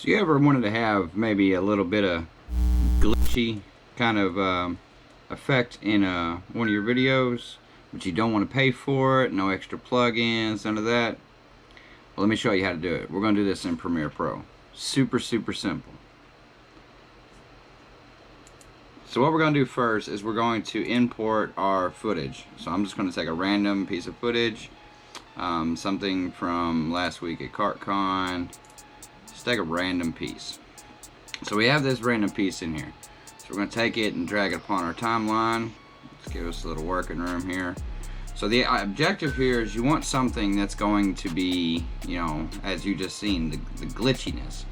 So you ever wanted to have maybe a little bit of glitchy kind of effect in one of your videos, but you don't want to pay for it, no extra plugins, none of that? Well, let me show you how to do it. We're going to do this in Premiere Pro. Super simple. So what we're going to do first is we're going to import our footage. So I'm just going to take a random piece of footage, something from last week at CartCon. Just take a random piece. So we have this random piece in here. So we're going to take it and drag it upon our timeline. Let's give us a little working room here. So the objective here is you want something that's going to be, you know, as you just seen, the glitchiness.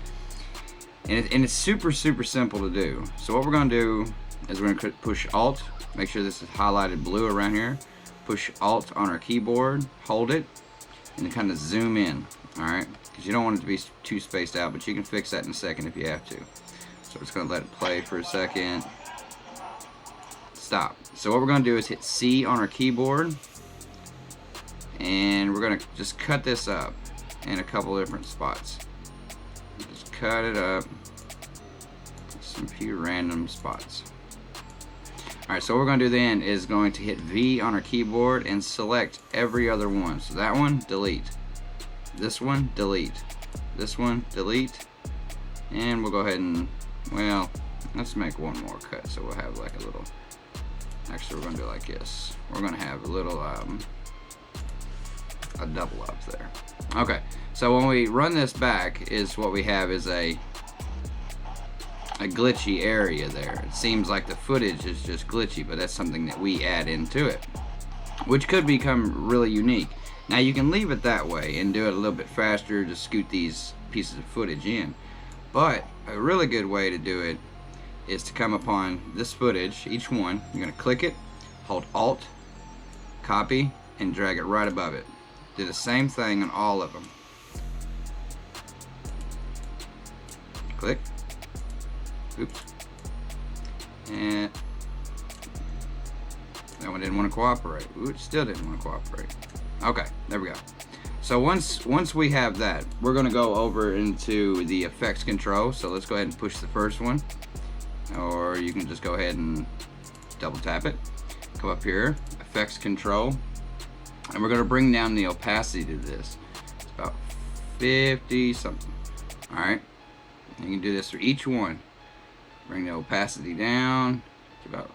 And it's super simple to do. So what we're going to do is we're going to push Alt, make sure this is highlighted blue around here. Push Alt on our keyboard, hold it, and kind of zoom in, alright? Because you don't want it to be too spaced out, but you can fix that in a second if you have to. So we're just going to let it play for a second. Stop. So what we're going to do is hit C on our keyboard, and we're going to just cut this up in a couple different spots. Just cut it up, some few random spots. Alright, so what we're going to do then is going to hit V on our keyboard and select every other one. So that one, delete. This one, delete. This one, delete. And we'll go ahead and, well, let's make one more cut. So we'll have like a little, actually we're going to do it like this. We're going to have a little, a double up there. Okay, so when we run this back, is what we have is a glitchy area there. It seems like the footage is just glitchy, but that's something that we add into it, which could become really unique. Now you can leave it that way and do it a little bit faster to scoot these pieces of footage in, but a really good way to do it is to come upon this footage, each one, you're going to click it, hold Alt, copy, and drag it right above it. Do the same thing on all of them. Click. Oops. And that one didn't want to cooperate. Ooh, it still didn't want to cooperate. Okay, there we go. So once we have that, we're going to go over into the effects control. So let's go ahead and push the first one, or you can just go ahead and double tap it. Come up here, effects control, and we're going to bring down the opacity to this. It's about 50 something. All right, you can do this for each one. Bring the opacity down to about,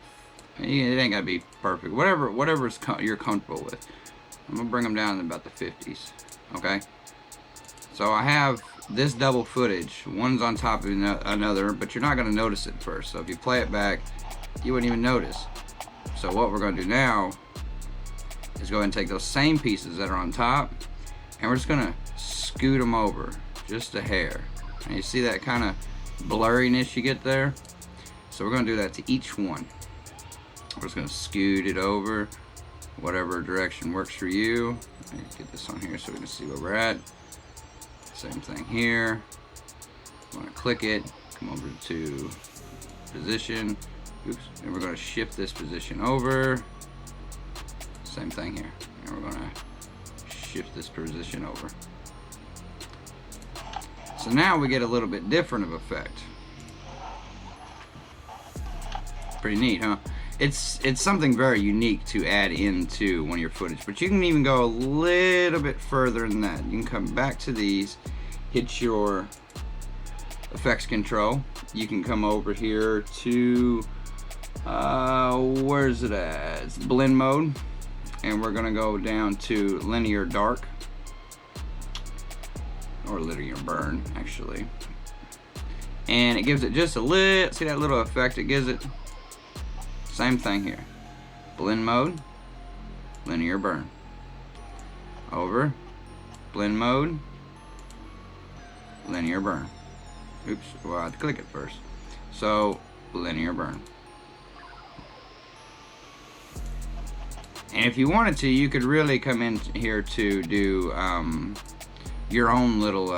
it ain't gotta be perfect, whatever you're comfortable with. I'm gonna bring them down to about the 50s. Okay, so I have this double footage, one's on top of another, but you're not gonna notice it at first. So if you play it back, you wouldn't even notice. So what we're gonna do now is go ahead and take those same pieces that are on top, and we're just gonna scoot them over just a hair. And you see that kind of blurriness you get there? So we're going to do that to each one. We're just going to scoot it over whatever direction works for you. Let's get this on here so we can see where we're at. Same thing here. I'm going to click it, come over to position. Oops. And we're going to shift this position over. Same thing here. And we're going to shift this position over. So now we get a little bit different of effect. Pretty neat, huh? It's something very unique to add into one of your footage, but you can even go a little bit further than that. You can come back to these, hit your effects control. You can come over here to where's it at? It's blend mode, and we're gonna go down to linear dark. Or linear burn, actually. And it gives it just a little, see that little effect it gives it? Same thing here. Blend mode, linear burn. Over, blend mode, linear burn. Oops, well I have to click it first. So, linear burn. And if you wanted to, you could really come in here to do your own little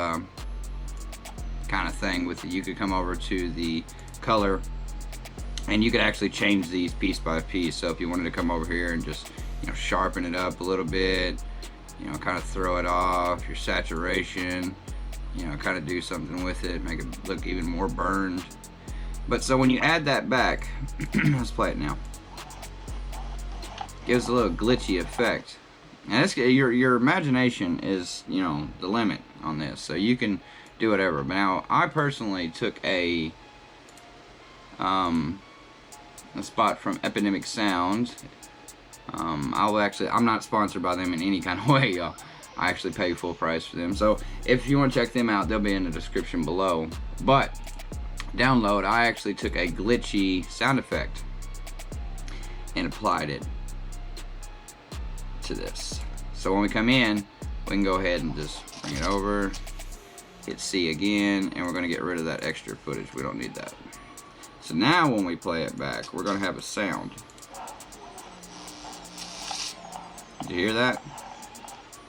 kind of thing with it. You could come over to the color, and you could actually change these piece by piece. So if you wanted to come over here and just, you know, sharpen it up a little bit, you know, kind of throw it off, your saturation, you know, kind of do something with it, make it look even more burned. But so when you add that back, let's play it now. Gives a little glitchy effect. And it's, your imagination is, you know, the limit on this, so you can do whatever. But now I personally took a spot from Epidemic Sound. I'm not sponsored by them in any kind of way, y'all. I actually pay full price for them. So if you want to check them out, they'll be in the description below. But download, I actually took a glitchy sound effect and applied it to this. So when we come in, we can go ahead and just bring it over, hit C again, and we're going to get rid of that extra footage. We don't need that. So now when we play it back, we're going to have a sound. Did you hear that?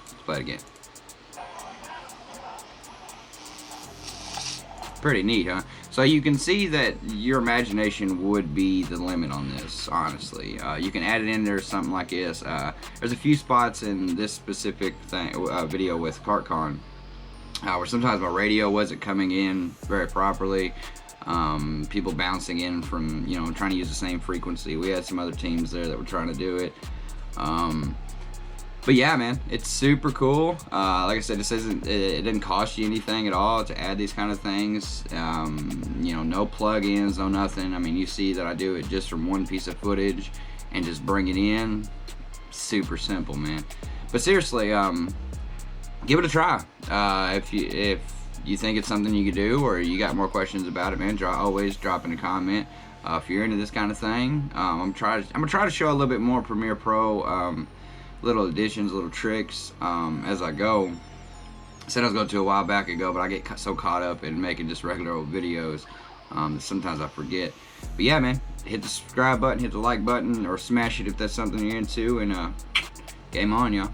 Let's play it again. Pretty neat, huh? So you can see that your imagination would be the limit on this, honestly. You can add it in there, something like this. There's a few spots in this specific video with CartCon where sometimes my radio wasn't coming in very properly. People bouncing in from, you know, trying to use the same frequency. We had some other teams there that were trying to do it. But yeah, man, it's super cool. Like I said, it didn't cost you anything at all to add these kind of things. You know, no plugins, no nothing. I mean, you see that I do it just from one piece of footage and just bring it in. Super simple, man. But seriously, give it a try. If you think it's something you could do, or you got more questions about it, man, always drop in a comment. If you're into this kind of thing, I'm gonna try to show a little bit more Premiere Pro. Little additions, little tricks as I go. I said I was going to a while back ago, but I get so caught up in making just regular old videos that sometimes I forget. But yeah, man, hit the subscribe button, hit the like button, or smash it if that's something you're into, and game on, y'all.